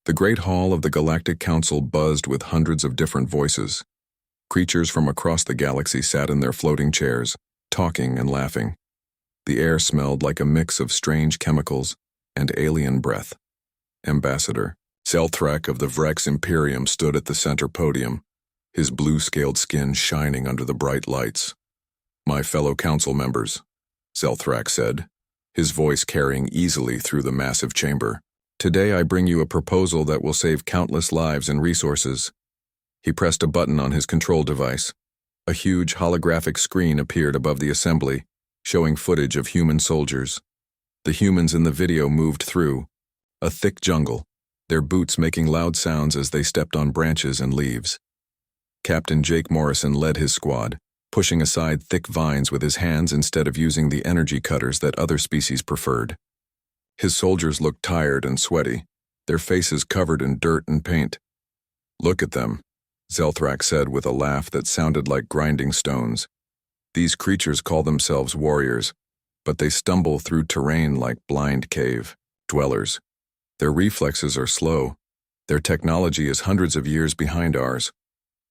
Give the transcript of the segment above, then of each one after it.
The great hall of the Galactic Council buzzed with hundreds of different voices. Creatures from across the galaxy sat in their floating chairs, talking and laughing. The air smelled like a mix of strange chemicals and alien breath. Ambassador Selthrak of the Vrex Imperium stood at the center podium, his blue-scaled skin shining under the bright lights. "My fellow council members," Selthrak said, his voice carrying easily through the massive chamber. "Today I bring you a proposal that will save countless lives and resources." He pressed a button on his control device. A huge holographic screen appeared above the assembly, showing footage of human soldiers. The humans in the video moved through a thick jungle, their boots making loud sounds as they stepped on branches and leaves. Captain Jake Morrison led his squad, pushing aside thick vines with his hands instead of using the energy cutters that other species preferred. His soldiers looked tired and sweaty, their faces covered in dirt and paint. "Look at them," Selthrak said with a laugh that sounded like grinding stones. "These creatures call themselves warriors, but they stumble through terrain like blind cave dwellers. Their reflexes are slow. Their technology is hundreds of years behind ours.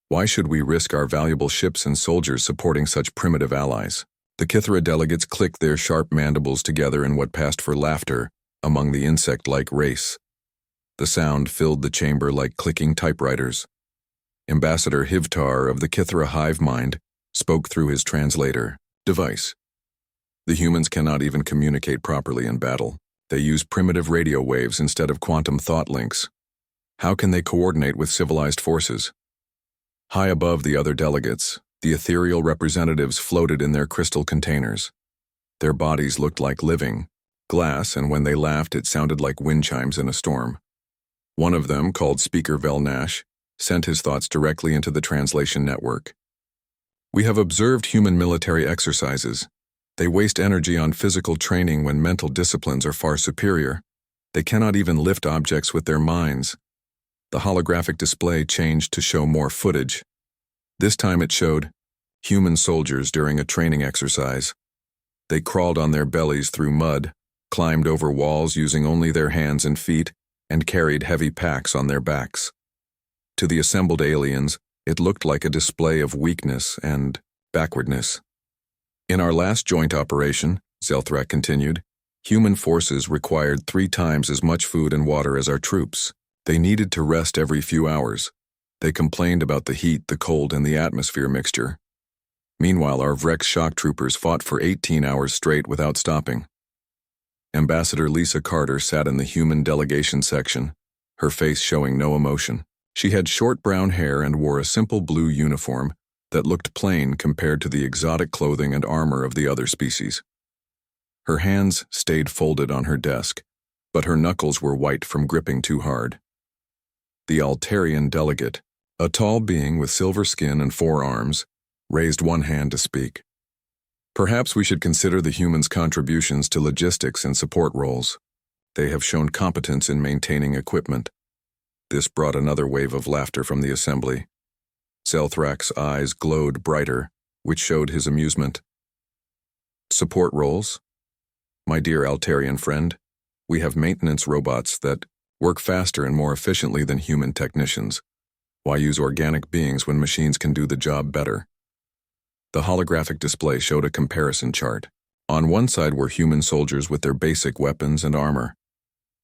Why should we risk our valuable ships and soldiers supporting such primitive allies?" The Kithra delegates clicked their sharp mandibles together in what passed for laughter among the insect-like race. The sound filled the chamber like clicking typewriters. Ambassador Hivtar of the Kithra hive mind spoke through his translator device. "The humans cannot even communicate properly in battle. They use primitive radio waves instead of quantum thought links. How can they coordinate with civilized forces?" High above the other delegates, the ethereal representatives floated in their crystal containers. Their bodies looked like living glass, and when they laughed it sounded like wind chimes in a storm. One of them, called Speaker Velnash, sent his thoughts directly into the translation network. "We have observed human military exercises. They waste energy on physical training when mental disciplines are far superior. They cannot even lift objects with their minds." The holographic display changed to show more footage. This time it showed human soldiers during a training exercise. They crawled on their bellies through mud, climbed over walls using only their hands and feet, and carried heavy packs on their backs. To the assembled aliens, it looked like a display of weakness and backwardness. "In our last joint operation," Selthrak continued, "human forces required 3 times as much food and water as our troops. They needed to rest every few hours. They complained about the heat, the cold, and the atmosphere mixture. Meanwhile, our Vrex shock troopers fought for 18 hours straight without stopping." Ambassador Lisa Carter sat in the human delegation section, her face showing no emotion. She had short brown hair and wore a simple blue uniform that looked plain compared to the exotic clothing and armor of the other species. Her hands stayed folded on her desk, but her knuckles were white from gripping too hard. The Altarian delegate, a tall being with silver skin and 4 arms, raised one hand to speak. "Perhaps we should consider the humans' contributions to logistics and support roles. They have shown competence in maintaining equipment." This brought another wave of laughter from the assembly. Selthrak's eyes glowed brighter, which showed his amusement. "Support roles? My dear Altarian friend, we have maintenance robots that work faster and more efficiently than human technicians. Why use organic beings when machines can do the job better?" The holographic display showed a comparison chart. On one side were human soldiers with their basic weapons and armor.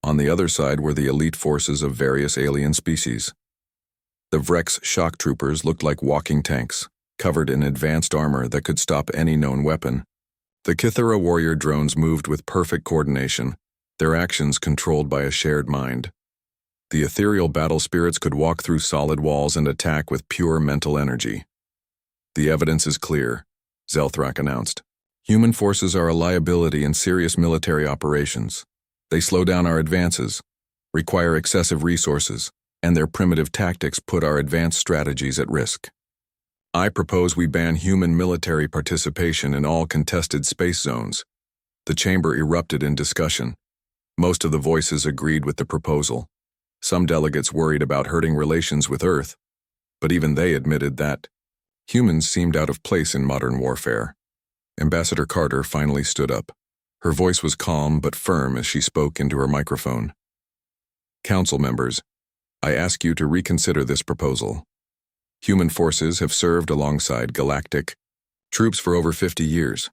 On the other side were the elite forces of various alien species. The Vrex shock troopers looked like walking tanks, covered in advanced armor that could stop any known weapon. The Kithara warrior drones moved with perfect coordination, their actions controlled by a shared mind. The ethereal battle spirits could walk through solid walls and attack with pure mental energy. "The evidence is clear," Selthrak announced. "Human forces are a liability in serious military operations. They slow down our advances, require excessive resources, and their primitive tactics put our advanced strategies at risk. I propose we ban human military participation in all contested space zones." The chamber erupted in discussion. Most of the voices agreed with the proposal. Some delegates worried about hurting relations with Earth, but even they admitted that humans seemed out of place in modern warfare. Ambassador Carter finally stood up. Her voice was calm but firm as she spoke into her microphone. "Council members, I ask you to reconsider this proposal. Human forces have served alongside galactic troops for over 50 years.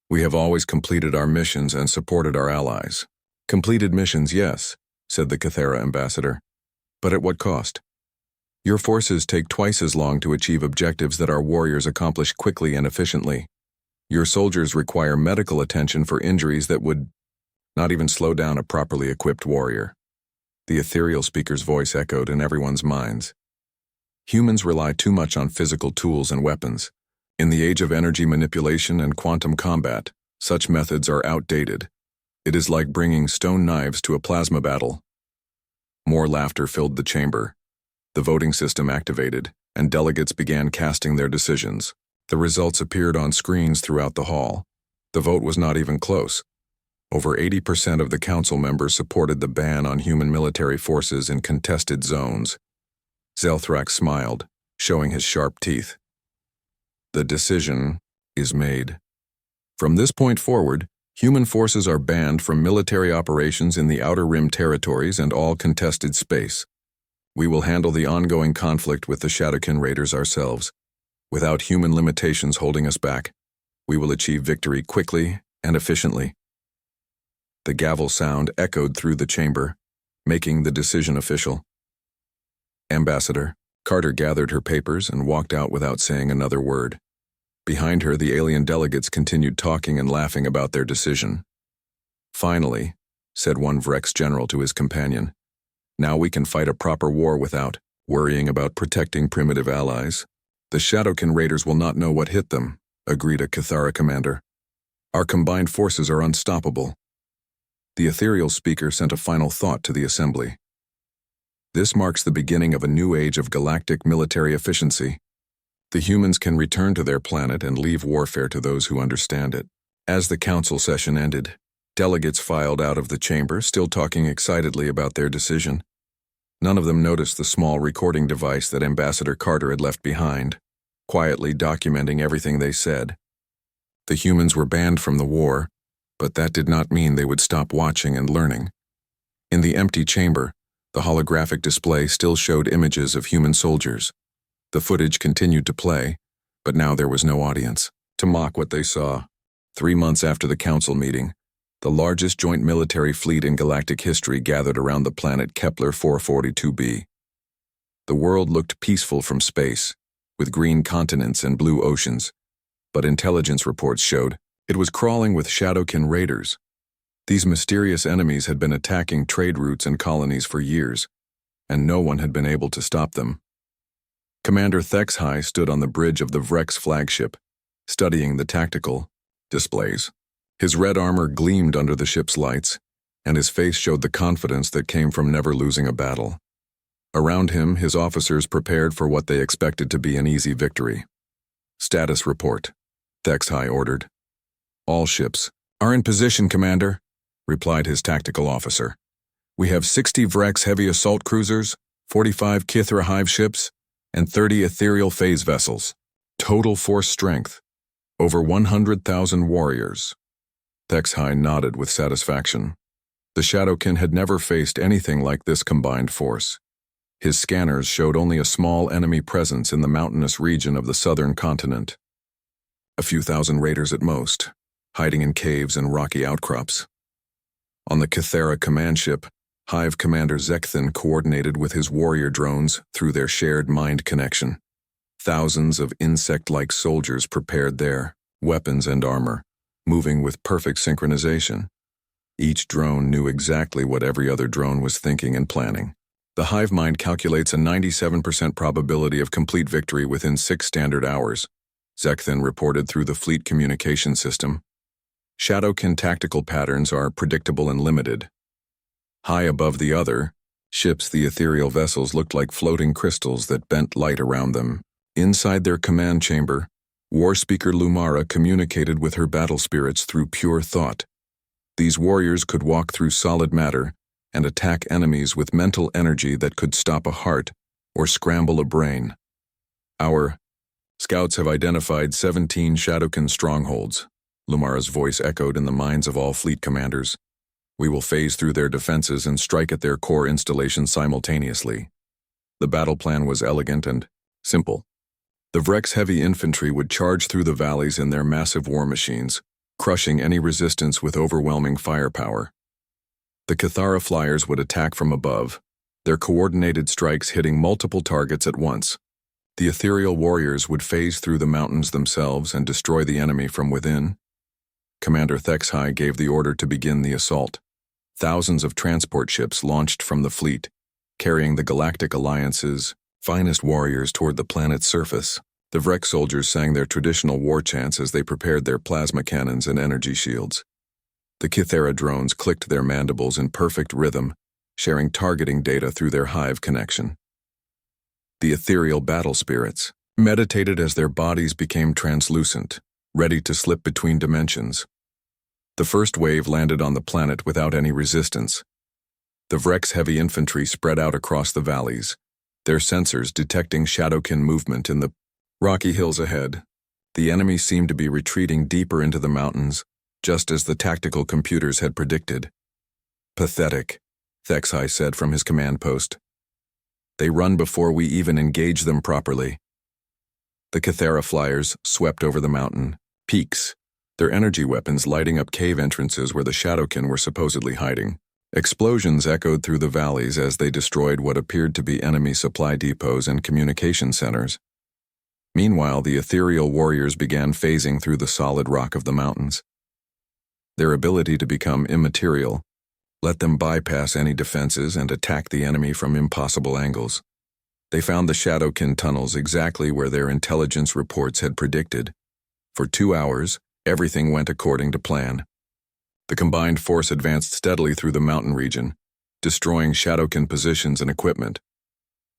We have always completed our missions and supported our allies. Completed missions, yes, said the Cathera ambassador. But at what cost? Your forces take twice as long to achieve objectives that our warriors accomplish quickly and efficiently. Your soldiers require medical attention for injuries that would not even slow down a properly equipped warrior. The ethereal speaker's voice echoed in everyone's minds. Humans rely too much on physical tools and weapons. In the age of energy manipulation and quantum combat, such methods are outdated. It is like bringing stone knives to a plasma battle. More laughter filled the chamber. The voting system activated, and delegates began casting their decisions. The results appeared on screens throughout the hall. The vote was not even close. Over 80% of the council members supported the ban on human military forces in contested zones. Zelthrak smiled, showing his sharp teeth. The decision is made. From this point forward, human forces are banned from military operations in the Outer Rim territories and all contested space. We will handle the ongoing conflict with the Shadowkin Raiders ourselves. Without human limitations holding us back, we will achieve victory quickly and efficiently. The gavel sound echoed through the chamber, making the decision official. Ambassador, Carter gathered her papers and walked out without saying another word. Behind her, the alien delegates continued talking and laughing about their decision. Finally, said one Vrex general to his companion, now we can fight a proper war without worrying about protecting primitive allies. The Shadowkin Raiders will not know what hit them, agreed a Cathara commander. Our combined forces are unstoppable. The ethereal speaker sent a final thought to the assembly. This marks the beginning of a new age of galactic military efficiency. The humans can return to their planet and leave warfare to those who understand it. As the council session ended, delegates filed out of the chamber, still talking excitedly about their decision. None of them noticed the small recording device that Ambassador Carter had left behind, quietly documenting everything they said. The humans were banned from the war, but that did not mean they would stop watching and learning. In the empty chamber, the holographic display still showed images of human soldiers. The footage continued to play, but now there was no audience to mock what they saw. 3 months after the council meeting, the largest joint military fleet in galactic history gathered around the planet Kepler 442b. The world looked peaceful from space, with green continents and blue oceans, but intelligence reports showed it was crawling with Shadowkin raiders. These mysterious enemies had been attacking trade routes and colonies for years, and no one had been able to stop them. Commander Thexhai stood on the bridge of the Vrex flagship, studying the tactical displays. His red armor gleamed under the ship's lights, and his face showed the confidence that came from never losing a battle. Around him, his officers prepared for what they expected to be an easy victory. Status report, Thexhai ordered. All ships are in position, Commander, replied his tactical officer. We have 60 Vrex heavy assault cruisers, 45 Kithra hive ships, and 30 ethereal phase vessels. Total force strength, over 100,000 warriors. Thexhai nodded with satisfaction. The Shadowkin had never faced anything like this combined force. His scanners showed only a small enemy presence in the mountainous region of the southern continent. A few thousand raiders at most, hiding in caves and rocky outcrops. On the Cathera command ship, Hive Commander Zekthin coordinated with his warrior drones through their shared mind connection. Thousands of insect-like soldiers prepared their weapons and armor, moving with perfect synchronization. Each drone knew exactly what every other drone was thinking and planning. The hive mind calculates a 97% probability of complete victory within 6 standard hours, Zekthin reported through the fleet communication system. Shadowkin tactical patterns are predictable and limited. High above the other ships, the ethereal vessels looked like floating crystals that bent light around them. Inside their command chamber, War Speaker Lumara communicated with her battle spirits through pure thought. These warriors could walk through solid matter and attack enemies with mental energy that could stop a heart or scramble a brain. Our scouts have identified 17 Shadowkin strongholds, Lumara's voice echoed in the minds of all fleet commanders. We will phase through their defenses and strike at their core installations simultaneously. The battle plan was elegant and simple. The Vrex heavy infantry would charge through the valleys in their massive war machines, crushing any resistance with overwhelming firepower. The Cathara flyers would attack from above, their coordinated strikes hitting multiple targets at once. The ethereal warriors would phase through the mountains themselves and destroy the enemy from within. Commander Thexhai gave the order to begin the assault. Thousands of transport ships launched from the fleet, carrying the Galactic Alliance's finest warriors toward the planet's surface. The Vrex soldiers sang their traditional war chants as they prepared their plasma cannons and energy shields. The Cathara drones clicked their mandibles in perfect rhythm, sharing targeting data through their hive connection. The ethereal battle spirits meditated as their bodies became translucent, ready to slip between dimensions. The first wave landed on the planet without any resistance. The Vrex heavy infantry spread out across the valleys, their sensors detecting Shadowkin movement in the rocky hills ahead. The enemy seemed to be retreating deeper into the mountains, just as the tactical computers had predicted. Pathetic, Thexhai said from his command post. They run before we even engage them properly. The Cathara flyers swept over the mountain peaks, their energy weapons lighting up cave entrances where the Shadowkin were supposedly hiding. Explosions echoed through the valleys as they destroyed what appeared to be enemy supply depots and communication centers. Meanwhile, the ethereal warriors began phasing through the solid rock of the mountains. Their ability to become immaterial let them bypass any defenses and attack the enemy from impossible angles. They found the Shadowkin tunnels exactly where their intelligence reports had predicted. For 2 hours, everything went according to plan. The combined force advanced steadily through the mountain region, destroying Shadowkin positions and equipment.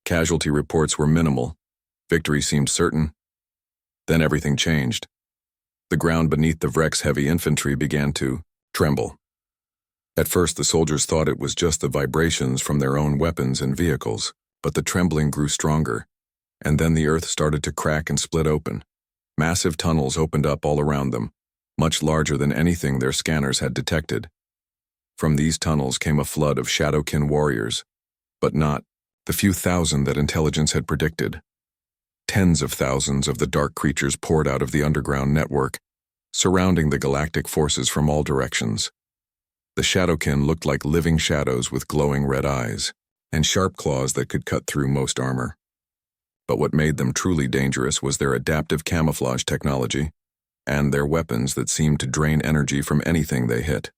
Casualty reports were minimal. Victory seemed certain. Then everything changed. The ground beneath the Vrex heavy infantry began to tremble. At first, the soldiers thought it was just the vibrations from their own weapons and vehicles, but the trembling grew stronger, and then the earth started to crack and split open. Massive tunnels opened up all around them, much larger than anything their scanners had detected. From these tunnels came a flood of Shadowkin warriors, but not the few thousand that intelligence had predicted. Tens of thousands of the dark creatures poured out of the underground network, surrounding the galactic forces from all directions. The Shadowkin looked like living shadows with glowing red eyes and sharp claws that could cut through most armor. But what made them truly dangerous was their adaptive camouflage technology and their weapons that seemed to drain energy from anything they hit.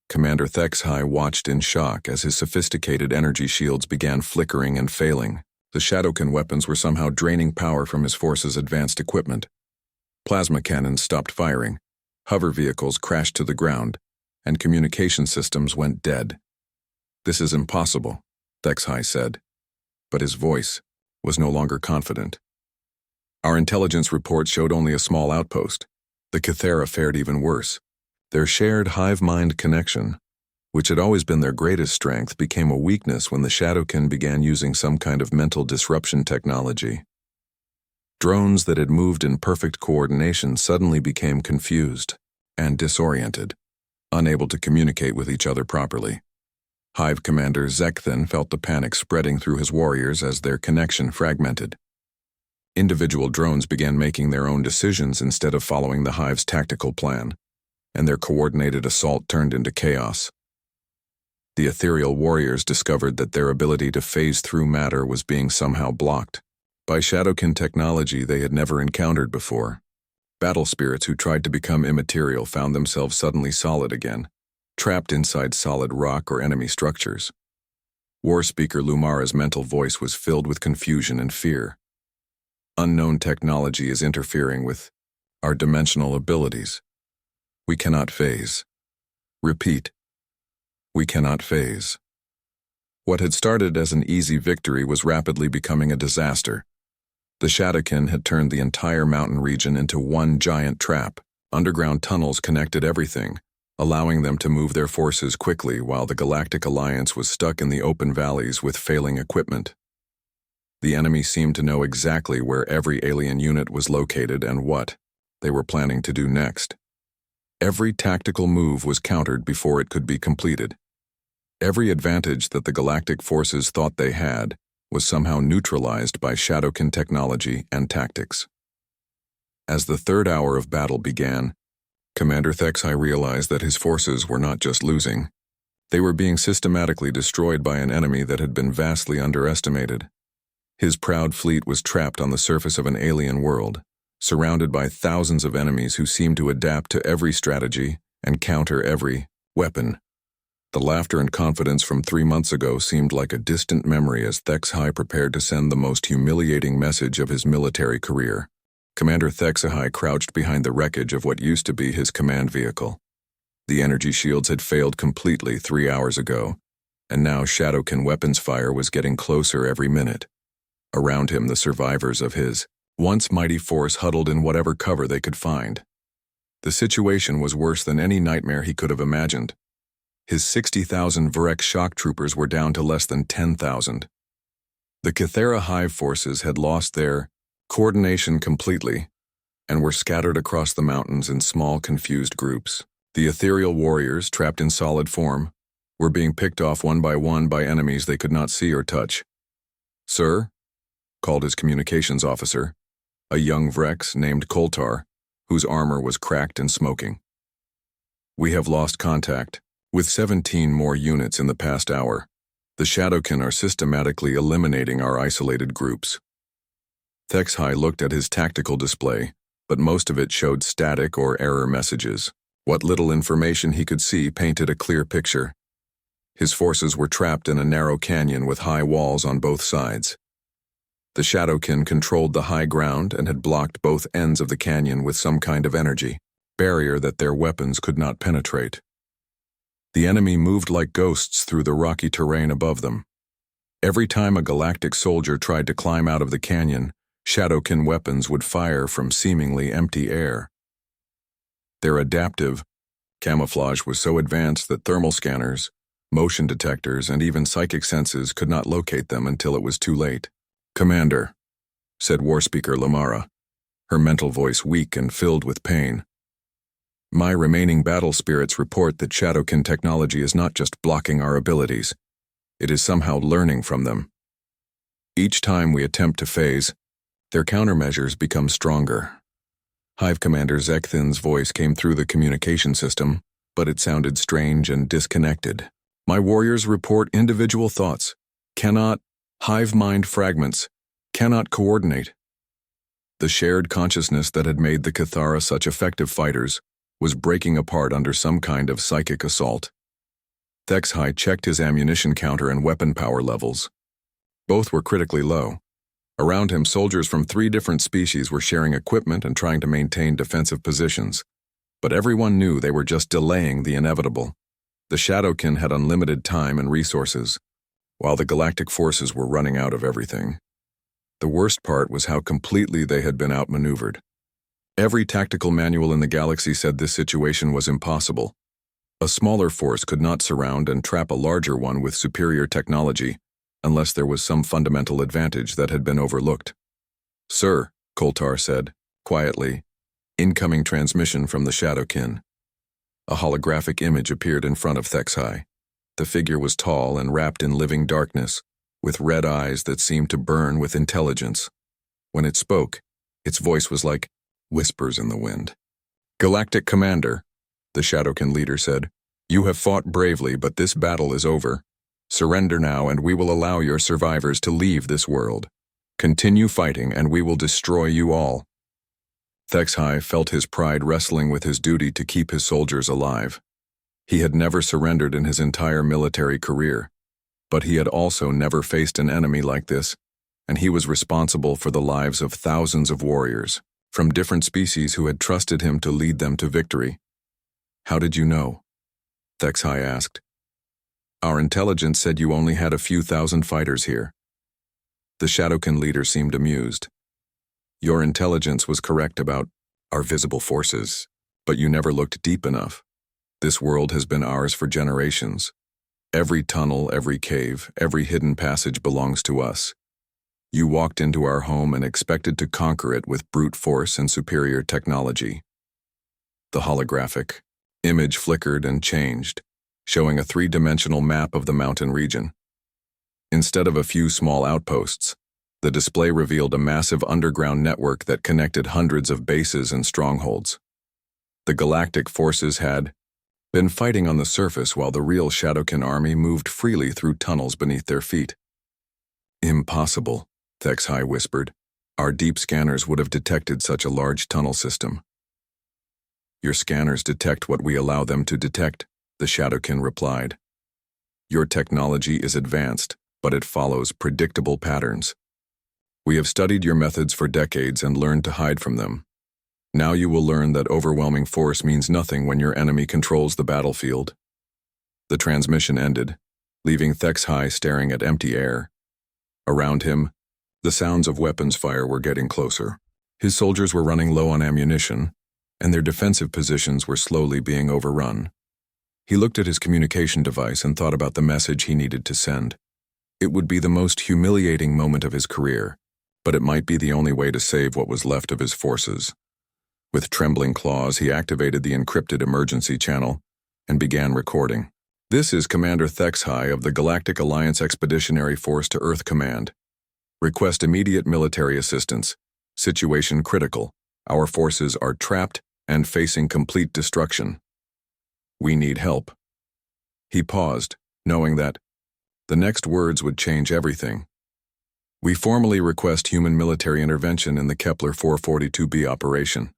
Commander Thexhai watched in shock as his sophisticated energy shields began flickering and failing. The Shadowkin weapons were somehow draining power from his force's advanced equipment. Plasma cannons stopped firing, hover vehicles crashed to the ground, and communication systems went dead. "This is impossible," Thexhai said, but his voice was no longer confident. "Our intelligence reports showed only a small outpost. The Cathara fared even worse. Their shared hive-mind connection, which had always been their greatest strength, became a weakness when the Shadowkin began using some kind of mental disruption technology. Drones that had moved in perfect coordination suddenly became confused and disoriented, unable to communicate with each other properly. Hive Commander Zekthan felt the panic spreading through his warriors as their connection fragmented. Individual drones began making their own decisions instead of following the Hive's tactical plan, and their coordinated assault turned into chaos. The ethereal warriors discovered that their ability to phase through matter was being somehow blocked by Shadowkin technology they had never encountered before. Battle spirits who tried to become immaterial found themselves suddenly solid again, trapped inside solid rock or enemy structures. War Speaker Lumara's mental voice was filled with confusion and fear. "Unknown technology is interfering with our dimensional abilities. We cannot phase. Repeat, we cannot phase." What had started as an easy victory was rapidly becoming a disaster. The Shadowkin had turned the entire mountain region into one giant trap. Underground tunnels connected everything, allowing them to move their forces quickly while the Galactic Alliance was stuck in the open valleys with failing equipment. The enemy seemed to know exactly where every alien unit was located and what they were planning to do next. Every tactical move was countered before it could be completed. Every advantage that the galactic forces thought they had was somehow neutralized by Shadowkin technology and tactics. As the third hour of battle began, Commander Thexai realized that his forces were not just losing. They were being systematically destroyed by an enemy that had been vastly underestimated. His proud fleet was trapped on the surface of an alien world, surrounded by thousands of enemies who seemed to adapt to every strategy and counter every weapon. The laughter and confidence from 3 months ago seemed like a distant memory as Thexai prepared to send the most humiliating message of his military career. Commander Thexai crouched behind the wreckage of what used to be his command vehicle. The energy shields had failed completely 3 hours ago, and now Shadowkin weapons fire was getting closer every minute. Around him, the survivors of his once mighty force huddled in whatever cover they could find. The situation was worse than any nightmare he could have imagined. His 60,000 Varek shock troopers were down to less than 10,000. The Cathera hive forces had lost their coordination completely and were scattered across the mountains in small, confused groups. The ethereal warriors, trapped in solid form, were being picked off one by enemies they could not see or touch. "Sir," called his communications officer, a young Vrex named Koltar, whose armor was cracked and smoking. "We have lost contact. With 17 more units in the past hour, the Shadowkin are systematically eliminating our isolated groups." Thexai looked at his tactical display, but most of it showed static or error messages. What little information he could see painted a clear picture. His forces were trapped in a narrow canyon with high walls on both sides. The Shadowkin controlled the high ground and had blocked both ends of the canyon with some kind of energy barrier that their weapons could not penetrate. The enemy moved like ghosts through the rocky terrain above them. Every time a galactic soldier tried to climb out of the canyon, Shadowkin weapons would fire from seemingly empty air. Their adaptive camouflage was so advanced that thermal scanners, motion detectors, and even psychic senses could not locate them until it was too late. "Commander," said Warspeaker Lamara, her mental voice weak and filled with pain. "My remaining battle spirits report that Shadowkin technology is not just blocking our abilities, it is somehow learning from them. Each time we attempt to phase, their countermeasures become stronger." Hive Commander Zekthin's voice came through the communication system, but it sounded strange and disconnected. "My warriors report individual thoughts, cannot hive mind fragments, cannot coordinate." The shared consciousness that had made the Cathara such effective fighters was breaking apart under some kind of psychic assault. Thexai checked his ammunition counter and weapon power levels. Both were critically low. Around him, soldiers from 3 different species were sharing equipment and trying to maintain defensive positions. But everyone knew they were just delaying the inevitable. The Shadowkin had unlimited time and resources, while the galactic forces were running out of everything. The worst part was how completely they had been outmaneuvered. Every tactical manual in the galaxy said this situation was impossible. A smaller force could not surround and trap a larger one with superior technology, unless there was some fundamental advantage that had been overlooked. "Sir," Koltar said, quietly, "incoming transmission from the Shadowkin." A holographic image appeared in front of Thexai. The figure was tall and wrapped in living darkness, with red eyes that seemed to burn with intelligence. When it spoke, its voice was like whispers in the wind. "Galactic Commander," the Shadowkin leader said, "you have fought bravely, but this battle is over. Surrender now, and we will allow your survivors to leave this world. Continue fighting, and we will destroy you all." Thexai felt his pride wrestling with his duty to keep his soldiers alive. He had never surrendered in his entire military career, but he had also never faced an enemy like this, and he was responsible for the lives of thousands of warriors from different species who had trusted him to lead them to victory. "How did you know?" Thexai asked. "Our intelligence said you only had a few thousand fighters here." The Shadowkin leader seemed amused. "Your intelligence was correct about our visible forces, but you never looked deep enough. This world has been ours for generations. Every tunnel, every cave, every hidden passage belongs to us. You walked into our home and expected to conquer it with brute force and superior technology." The holographic Image flickered and changed, showing a three-dimensional map of the mountain region. Instead of a few small outposts, the display revealed a massive underground network that connected hundreds of bases and strongholds. The galactic forces had been fighting on the surface while the real Shadowkin army moved freely through tunnels beneath their feet. Impossible, HFY whispered. Our deep scanners would have detected such a large tunnel system. Your scanners detect what we allow them to detect, the Shadowkin replied. Your technology is advanced, but it follows predictable patterns. We have studied your methods for decades and learned to hide from them. Now you will learn that overwhelming force means nothing when your enemy controls the battlefield. The transmission ended, leaving HFY staring at empty air. Around him, the sounds of weapons fire were getting closer. His soldiers were running low on ammunition, and their defensive positions were slowly being overrun. He looked at his communication device and thought about the message he needed to send. It would be the most humiliating moment of his career, but it might be the only way to save what was left of his forces. With trembling claws, he activated the encrypted emergency channel and began recording. This is Commander HFY of the Galactic Alliance Expeditionary Force to Earth Command. Request immediate military assistance. Situation critical. Our forces are trapped and facing complete destruction. We need help. He paused, knowing that the next words would change everything. We formally request human military intervention in the Kepler 442b operation.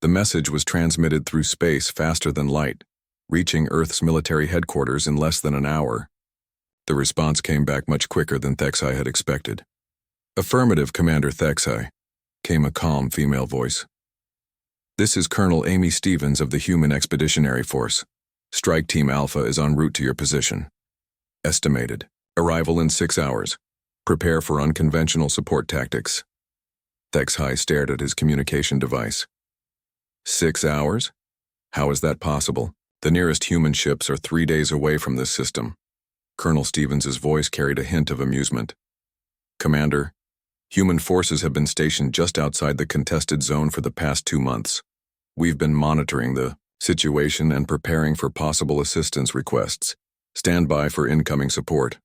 The message was transmitted through space faster than light, reaching Earth's military headquarters in less than an hour. The response came back much quicker than HFY had expected. Affirmative, Commander HFY, came a calm female voice. This is Colonel Amy Stevens of the Human Expeditionary Force. Strike Team Alpha is en route to your position. Estimated. Arrival in 6 hours. Prepare for unconventional support tactics. HFY stared at his communication device. 6 hours? How is that possible? The nearest human ships are 3 days away from this system. Colonel Stevens's voice carried a hint of amusement. Commander, human forces have been stationed just outside the contested zone for the past 2 months. We've been monitoring the situation and preparing for possible assistance requests. Stand by for incoming support.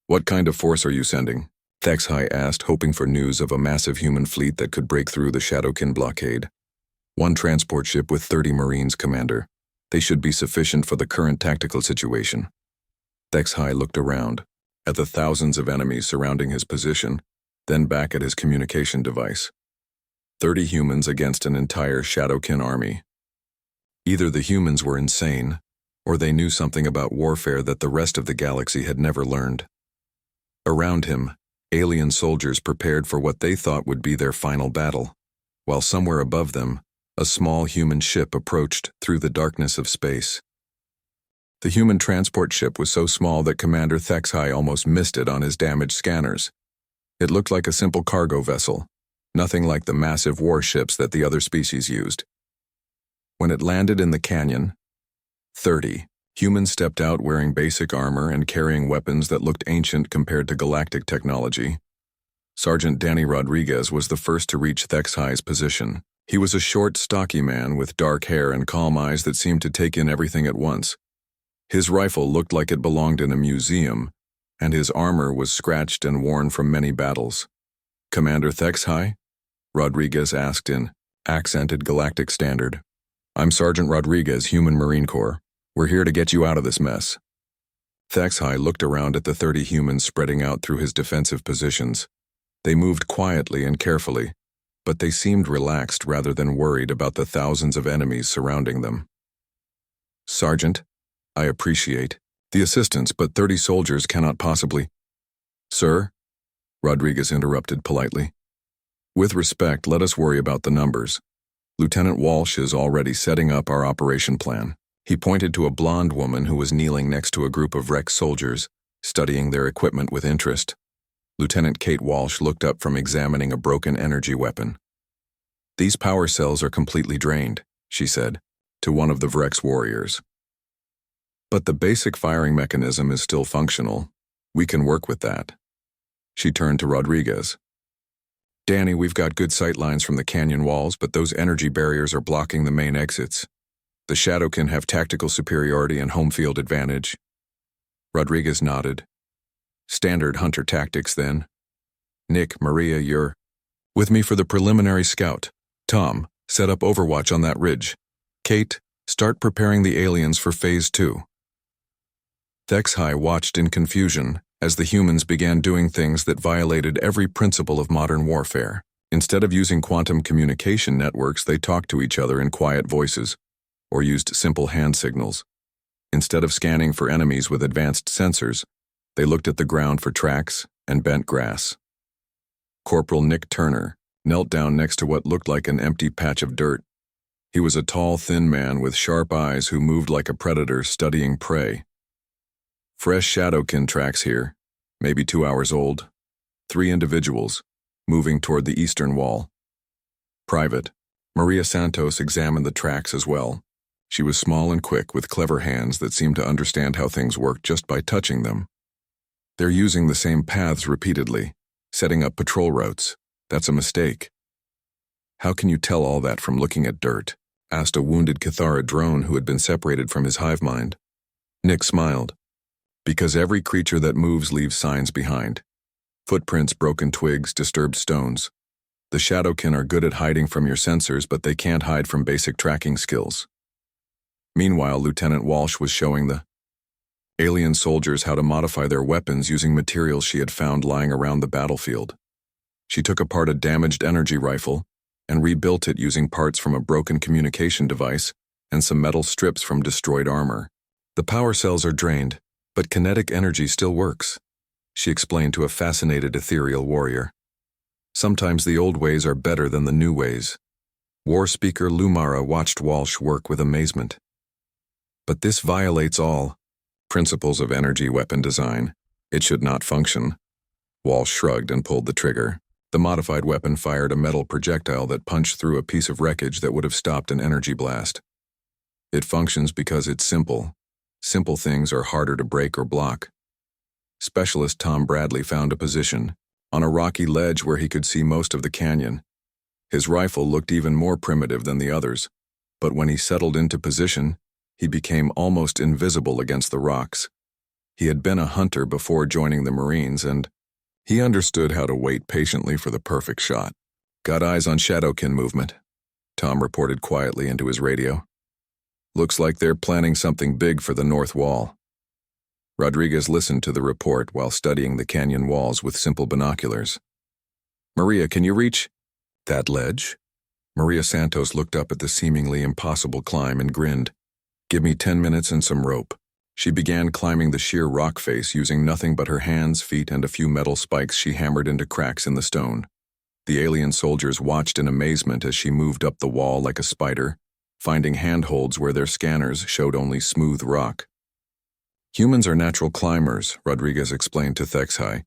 What kind of force are you sending? HFY asked, hoping for news of a massive human fleet that could break through the Shadowkin blockade. 1 transport ship with 30 Marines, Commander. They should be sufficient for the current tactical situation. HFY looked around, at the thousands of enemies surrounding his position, then back at his communication device. 30 humans against an entire Shadowkin army. Either the humans were insane, or they knew something about warfare that the rest of the galaxy had never learned. Around him, alien soldiers prepared for what they thought would be their final battle, while somewhere above them, a small human ship approached through the darkness of space. The human transport ship was so small that Commander HFY almost missed it on his damaged scanners. It looked like a simple cargo vessel, nothing like the massive warships that the other species used. When it landed in the canyon, 30 humans stepped out wearing basic armor and carrying weapons that looked ancient compared to galactic technology. Sergeant Danny Rodriguez was the first to reach HFY's position. He was a short, stocky man with dark hair and calm eyes that seemed to take in everything at once. His rifle looked like it belonged in a museum, and his armor was scratched and worn from many battles. Commander HFY? Rodriguez asked in accented galactic standard. I'm Sergeant Rodriguez, Human Marine Corps. We're here to get you out of this mess. HFY looked around at the 30 humans spreading out through his defensive positions. They moved quietly and carefully, but they seemed relaxed rather than worried about the thousands of enemies surrounding them. Sergeant, I appreciate the assistance, but 30 soldiers cannot possibly— Sir? Rodriguez interrupted politely. With respect, let us worry about the numbers. Lieutenant Walsh is already setting up our operation plan. He pointed to a blonde woman who was kneeling next to a group of wrecked soldiers, studying their equipment with interest. Lieutenant Kate Walsh looked up from examining a broken energy weapon. These power cells are completely drained, she said, to one of the Vrex warriors. But the basic firing mechanism is still functional. We can work with that. She turned to Rodriguez. Danny, we've got good sight lines from the canyon walls, but those energy barriers are blocking the main exits. The Shadowkin have tactical superiority and home field advantage. Rodriguez nodded. Standard hunter tactics, then. Nick, Maria, you're with me for the preliminary scout. Tom, set up overwatch on that ridge. Kate, start preparing the aliens for Phase 2. Thexhai watched in confusion as the humans began doing things that violated every principle of modern warfare. Instead of using quantum communication networks, they talked to each other in quiet voices, or used simple hand signals. Instead of scanning for enemies with advanced sensors, they looked at the ground for tracks and bent grass. Corporal Nick Turner knelt down next to what looked like an empty patch of dirt. He was a tall, thin man with sharp eyes who moved like a predator studying prey. Fresh Shadowkin tracks here, maybe 2 hours old. 3 individuals, moving toward the eastern wall. Private, Maria Santos examined the tracks as well. She was small and quick with clever hands that seemed to understand how things worked just by touching them. They're using the same paths repeatedly, setting up patrol routes. That's a mistake. How can you tell all that from looking at dirt? Asked a wounded Cathara drone who had been separated from his hive mind. Nick smiled. Because every creature that moves leaves signs behind. Footprints, broken twigs, disturbed stones. The Shadowkin are good at hiding from your sensors, but they can't hide from basic tracking skills. Meanwhile, Lieutenant Walsh was showing the alien soldiers how to modify their weapons using materials she had found lying around the battlefield. She took apart a damaged energy rifle and rebuilt it using parts from a broken communication device and some metal strips from destroyed armor. The power cells are drained, but kinetic energy still works, she explained to a fascinated ethereal warrior. Sometimes the old ways are better than the new ways. War speaker Lumara watched Walsh work with amazement. But this violates all principles of energy weapon design. It should not function. Walsh shrugged and pulled the trigger. The modified weapon fired a metal projectile that punched through a piece of wreckage that would have stopped an energy blast. It functions because it's simple. Simple things are harder to break or block. Specialist Tom Bradley found a position on a rocky ledge where he could see most of the canyon. His rifle looked even more primitive than the others, but when he settled into position, he became almost invisible against the rocks. He had been a hunter before joining the Marines, and he understood how to wait patiently for the perfect shot. Got eyes on Shadowkin movement, Tom reported quietly into his radio. Looks like they're planning something big for the north wall. Rodriguez listened to the report while studying the canyon walls with simple binoculars. Maria, can you reach that ledge? Maria Santos looked up at the seemingly impossible climb and grinned. Give me 10 minutes and some rope. She began climbing the sheer rock face using nothing but her hands, feet, and a few metal spikes she hammered into cracks in the stone. The alien soldiers watched in amazement as she moved up the wall like a spider, finding handholds where their scanners showed only smooth rock. Humans are natural climbers, Rodriguez explained to Thexhai.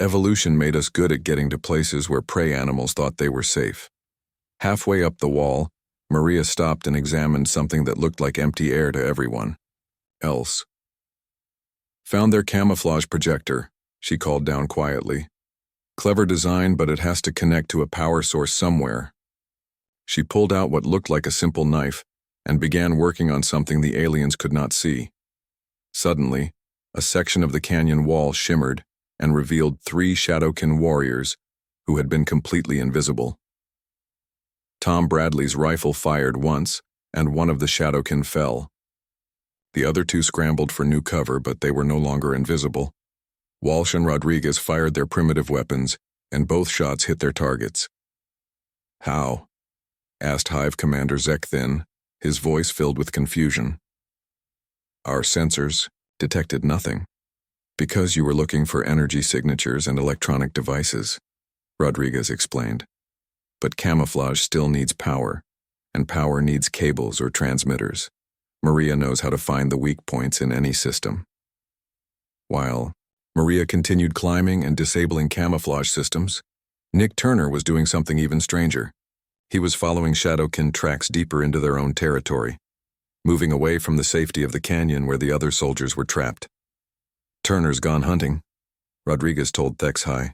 Evolution made us good at getting to places where prey animals thought they were safe. Halfway up the wall, Maria stopped and examined something that looked like empty air to everyone else. Found their camouflage projector, she called down quietly. Clever design, but it has to connect to a power source somewhere. She pulled out what looked like a simple knife and began working on something the aliens could not see. Suddenly, a section of the canyon wall shimmered and revealed 3 Shadowkin warriors who had been completely invisible. Tom Bradley's rifle fired once, and one of the Shadowkin fell. The other 2 scrambled for new cover, but they were no longer invisible. Walsh and Rodriguez fired their primitive weapons, and both shots hit their targets. How? Asked Hive Commander Zekthin, his voice filled with confusion. Our sensors detected nothing. Because you were looking for energy signatures and electronic devices, Rodriguez explained. But camouflage still needs power, and power needs cables or transmitters. Maria knows how to find the weak points in any system. While Maria continued climbing and disabling camouflage systems, Nick Turner was doing something even stranger. He was following Shadowkin tracks deeper into their own territory, moving away from the safety of the canyon where the other soldiers were trapped. Turner's gone hunting, Rodriguez told Thexhai.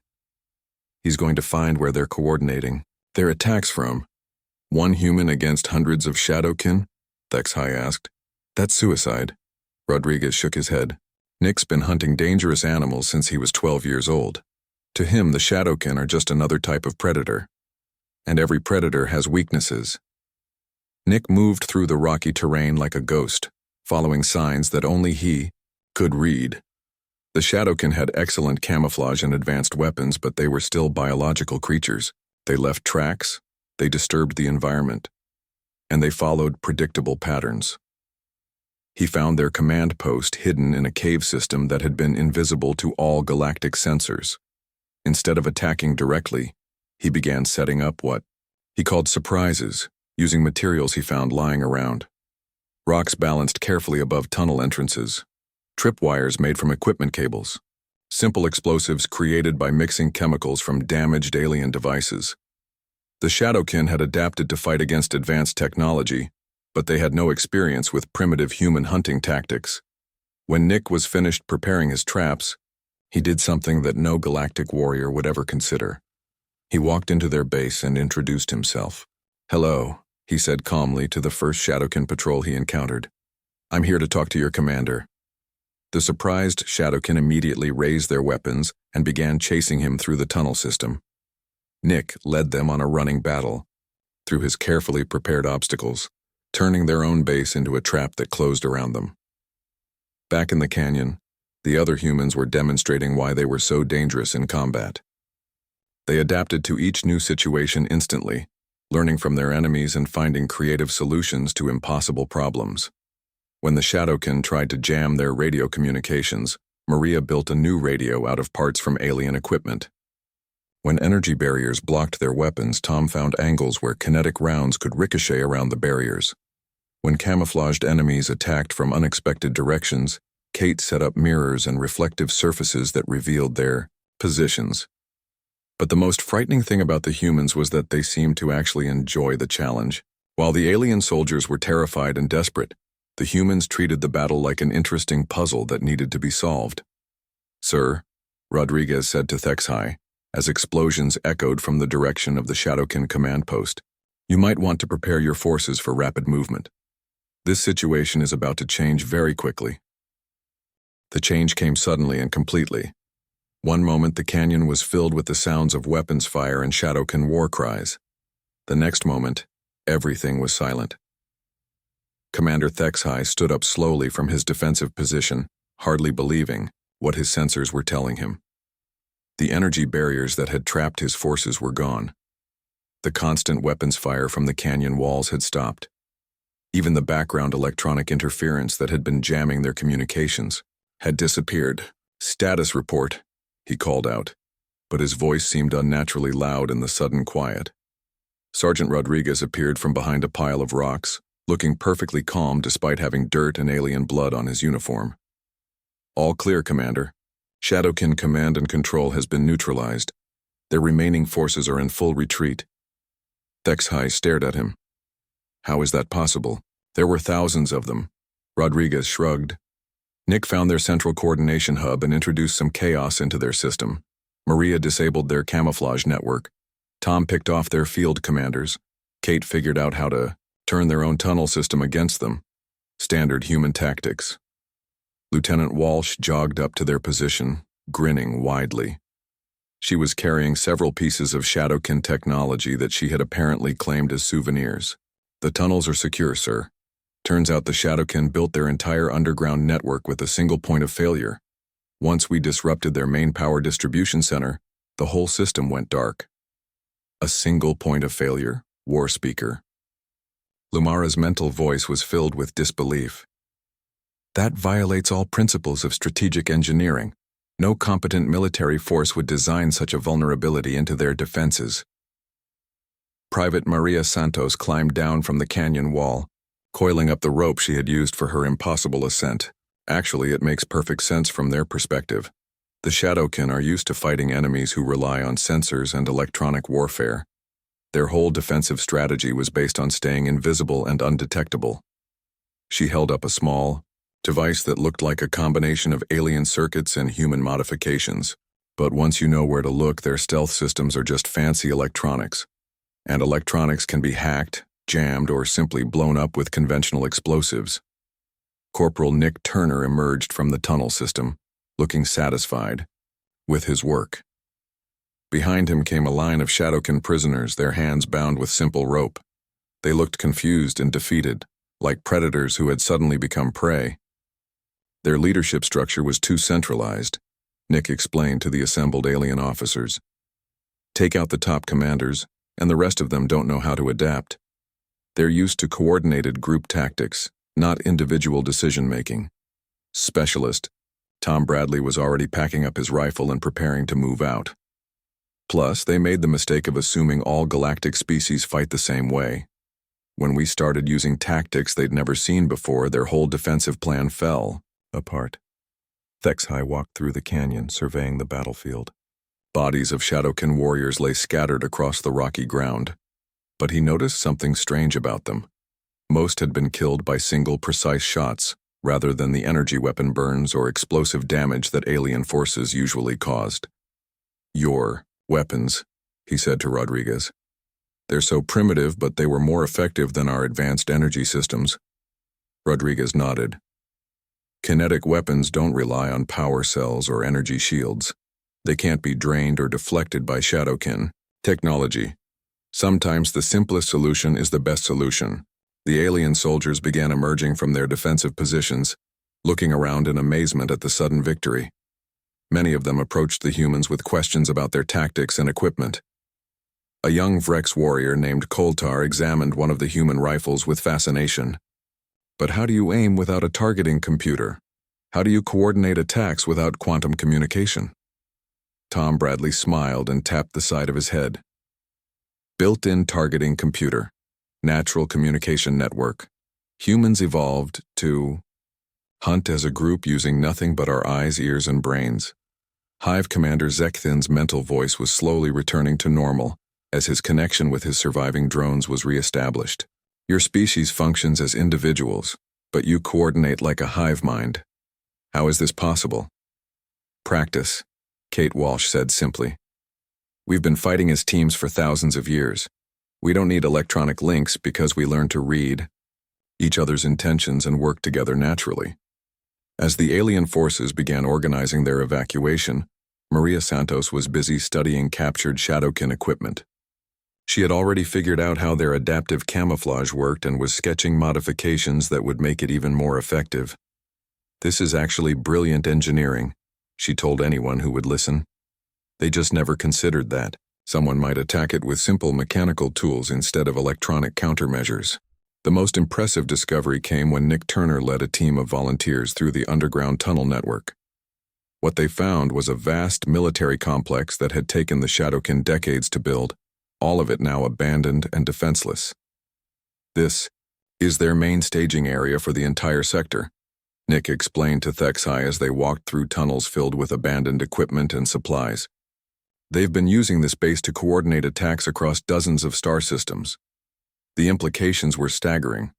He's going to find where they're coordinating their attacks from. 1 human against hundreds of Shadowkin? Thexai asked. That's suicide. Rodriguez shook his head. Nick's been hunting dangerous animals since he was 12 years old. To him, the Shadowkin are just another type of predator. And every predator has weaknesses. Nick moved through the rocky terrain like a ghost, following signs that only he could read. The Shadowkin had excellent camouflage and advanced weapons, but they were still biological creatures. They left tracks, they disturbed the environment, and they followed predictable patterns. He found their command post hidden in a cave system that had been invisible to all galactic sensors. Instead of attacking directly, he began setting up what he called surprises, using materials he found lying around. Rocks balanced carefully above tunnel entrances, tripwires made from equipment cables, simple explosives created by mixing chemicals from damaged alien devices. The Shadowkin had adapted to fight against advanced technology, but they had no experience with primitive human hunting tactics. When Nick was finished preparing his traps, he did something that no galactic warrior would ever consider. He walked into their base and introduced himself. "Hello," he said calmly to the first Shadowkin patrol he encountered. "I'm here to talk to your commander." The surprised Shadowkin immediately raised their weapons and began chasing him through the tunnel system. Nick led them on a running battle through his carefully prepared obstacles, turning their own base into a trap that closed around them. Back in the canyon, the other humans were demonstrating why they were so dangerous in combat. They adapted to each new situation instantly, learning from their enemies and finding creative solutions to impossible problems. When the Shadowkin tried to jam their radio communications, Maria built a new radio out of parts from alien equipment. When energy barriers blocked their weapons, Tom found angles where kinetic rounds could ricochet around the barriers. When camouflaged enemies attacked from unexpected directions, Kate set up mirrors and reflective surfaces that revealed their positions. But the most frightening thing about the humans was that they seemed to actually enjoy the challenge. While the alien soldiers were terrified and desperate, the humans treated the battle like an interesting puzzle that needed to be solved. "Sir," Rodriguez said to Thexai, as explosions echoed from the direction of the Shadowkin command post, "you might want to prepare your forces for rapid movement. This situation is about to change very quickly." The change came suddenly and completely. One moment the canyon was filled with the sounds of weapons fire and Shadowkin war cries. The next moment, everything was silent. Commander Thexai stood up slowly from his defensive position, hardly believing what his sensors were telling him. The energy barriers that had trapped his forces were gone. The constant weapons fire from the canyon walls had stopped. Even the background electronic interference that had been jamming their communications had disappeared. "Status report," he called out, but his voice seemed unnaturally loud in the sudden quiet. Sergeant Rodriguez appeared from behind a pile of rocks, looking perfectly calm despite having dirt and alien blood on his uniform. "All clear, Commander. Shadowkin command and control has been neutralized. Their remaining forces are in full retreat." Thexai stared at him. "How is that possible? There were thousands of them." Rodriguez shrugged. "Nick found their central coordination hub and introduced some chaos into their system. Maria disabled their camouflage network. Tom picked off their field commanders. Kate figured out how to turn their own tunnel system against them. Standard human tactics." Lieutenant Walsh jogged up to their position, grinning widely. She was carrying several pieces of Shadowkin technology that she had apparently claimed as souvenirs. "The tunnels are secure, sir. Turns out the Shadowkin built their entire underground network with a single point of failure. Once we disrupted their main power distribution center, the whole system went dark." "A single point of failure?" War Speaker. Lumara's mental voice was filled with disbelief. "That violates all principles of strategic engineering. No competent military force would design such a vulnerability into their defenses." Private Maria Santos climbed down from the canyon wall, coiling up the rope she had used for her impossible ascent. Actually, it makes perfect sense from their perspective. The Shadowkin are used to fighting enemies who rely on sensors and electronic warfare. Their whole defensive strategy was based on staying invisible and undetectable. She held up a small device that looked like a combination of alien circuits and human modifications. But once you know where to look, their stealth systems are just fancy electronics. And electronics can be hacked, jammed, or simply blown up with conventional explosives. Corporal Nick Turner emerged from the tunnel system, looking satisfied with his work. Behind him came a line of Shadowkin prisoners, their hands bound with simple rope. They looked confused and defeated, like predators who had suddenly become prey. Their leadership structure was too centralized, Nick explained to the assembled alien officers. Take out the top commanders, and the rest of them don't know how to adapt. They're used to coordinated group tactics, not individual decision-making. Specialist, Tom Bradley was already packing up his rifle and preparing to move out. Plus, they made the mistake of assuming all galactic species fight the same way. When we started using tactics they'd never seen before, their whole defensive plan fell apart. HFY walked through the canyon, surveying the battlefield. Bodies of Shadowkin warriors lay scattered across the rocky ground, but he noticed something strange about them. Most had been killed by single precise shots, rather than the energy weapon burns or explosive damage that alien forces usually caused. Your weapons, he said to Rodriguez. They're so primitive, but they were more effective than our advanced energy systems. Rodriguez nodded. Kinetic weapons don't rely on power cells or energy shields. They can't be drained or deflected by Shadowkin technology. Sometimes the simplest solution is the best solution. The alien soldiers began emerging from their defensive positions, looking around in amazement at the sudden victory. Many of them approached the humans with questions about their tactics and equipment. A young Vrex warrior named Koltar examined one of the human rifles with fascination. But how do you aim without a targeting computer? How do you coordinate attacks without quantum communication? Tom Bradley smiled and tapped the side of his head. Built-in targeting computer. Natural communication network. Humans evolved to hunt as a group using nothing but our eyes, ears, and brains. Hive Commander Zekthin's mental voice was slowly returning to normal as his connection with his surviving drones was re-established. Your species functions as individuals, but you coordinate like a hive mind. How is this possible? Practice, Kate Walsh said simply. We've been fighting as teams for thousands of years. We don't need electronic links because we learn to read each other's intentions and work together naturally. As the alien forces began organizing their evacuation, Maria Santos was busy studying captured Shadowkin equipment. She had already figured out how their adaptive camouflage worked and was sketching modifications that would make it even more effective. This is actually brilliant engineering, she told anyone who would listen. They just never considered that someone might attack it with simple mechanical tools instead of electronic countermeasures. The most impressive discovery came when Nick Turner led a team of volunteers through the underground tunnel network. What they found was a vast military complex that had taken the Shadowkin decades to build, all of it now abandoned and defenseless. This is their main staging area for the entire sector, Nick explained to HFY as they walked through tunnels filled with abandoned equipment and supplies. They've been using this base to coordinate attacks across dozens of star systems. The implications were staggering.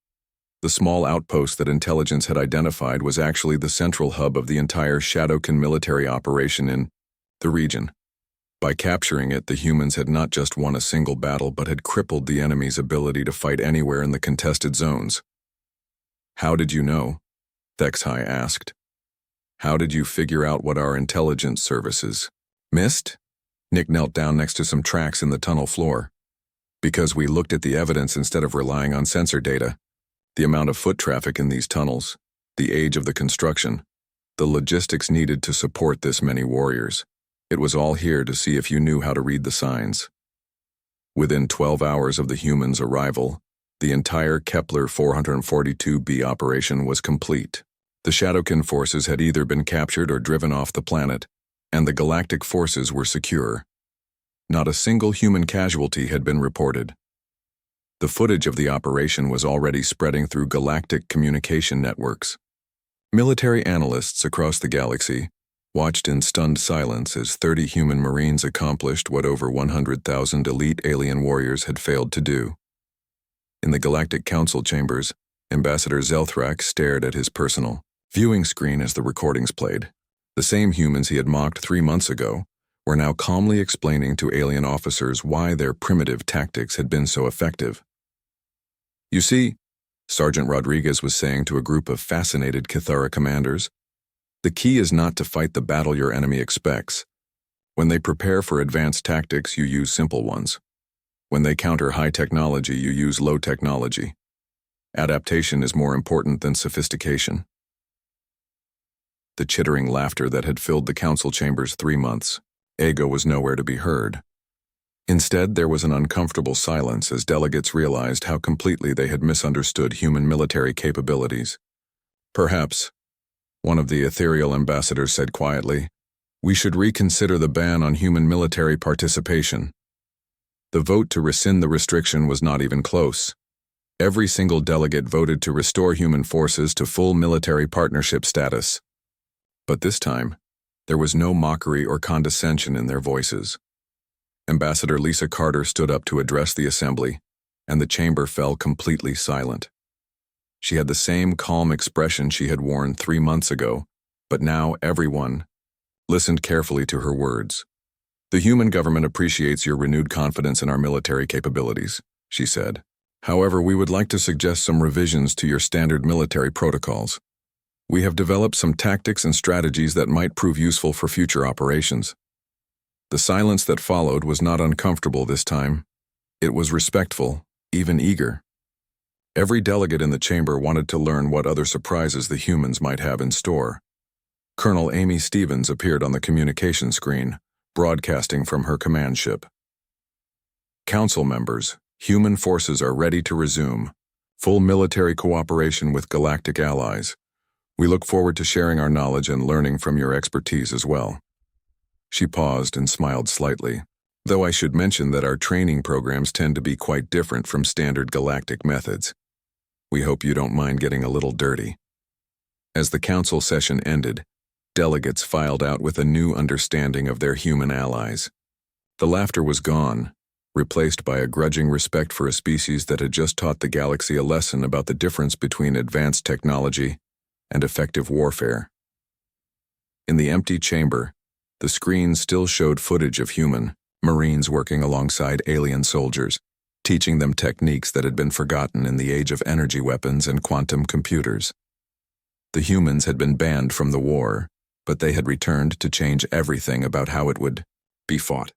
The small outpost that intelligence had identified was actually the central hub of the entire Shadowkin military operation in the region. By capturing it, the humans had not just won a single battle but had crippled the enemy's ability to fight anywhere in the contested zones. How did you know? HFY asked. How did you figure out what our intelligence services missed? Nick knelt down next to some tracks in the tunnel floor. Because we looked at the evidence instead of relying on sensor data. The amount of foot traffic in these tunnels, the age of the construction, the logistics needed to support this many warriors. It was all here to see if you knew how to read the signs. Within 12 hours of the humans' arrival, the entire Kepler 442b operation was complete. The Shadowkin forces had either been captured or driven off the planet, and the galactic forces were secure. Not a single human casualty had been reported. The footage of the operation was already spreading through galactic communication networks. Military analysts across the galaxy watched in stunned silence as 30 human Marines accomplished what over 100,000 elite alien warriors had failed to do. In the Galactic Council chambers, Ambassador Zelthrak stared at his personal viewing screen as the recordings played. The same humans he had mocked 3 months ago were now calmly explaining to alien officers why their primitive tactics had been so effective. You see, Sergeant Rodriguez was saying to a group of fascinated Cathara commanders, the key is not to fight the battle your enemy expects. When they prepare for advanced tactics, you use simple ones. When they counter high technology, you use low technology. Adaptation is more important than sophistication. The chittering laughter that had filled the council chambers 3 months, ego was nowhere to be heard. Instead, there was an uncomfortable silence as delegates realized how completely they had misunderstood human military capabilities. Perhaps, one of the ethereal ambassadors said quietly, we should reconsider the ban on human military participation. The vote to rescind the restriction was not even close. Every single delegate voted to restore human forces to full military partnership status. But this time, there was no mockery or condescension in their voices. Ambassador Lisa Carter stood up to address the assembly, and the chamber fell completely silent. She had the same calm expression she had worn 3 months ago, but now everyone listened carefully to her words. The human government appreciates your renewed confidence in our military capabilities, she said. However, we would like to suggest some revisions to your standard military protocols. We have developed some tactics and strategies that might prove useful for future operations. The silence that followed was not uncomfortable this time. It was respectful, even eager. Every delegate in the chamber wanted to learn what other surprises the humans might have in store. Colonel Amy Stevens appeared on the communication screen, broadcasting from her command ship. Council members, human forces are ready to resume full military cooperation with galactic allies. We look forward to sharing our knowledge and learning from your expertise as well. She paused and smiled slightly, though I should mention that our training programs tend to be quite different from standard galactic methods. We hope you don't mind getting a little dirty. As the council session ended, delegates filed out with a new understanding of their human allies. The laughter was gone, replaced by a grudging respect for a species that had just taught the galaxy a lesson about the difference between advanced technology and effective warfare. In the empty chamber, the screen still showed footage of human Marines working alongside alien soldiers, teaching them techniques that had been forgotten in the age of energy weapons and quantum computers. The humans had been banned from the war, but they had returned to change everything about how it would be fought.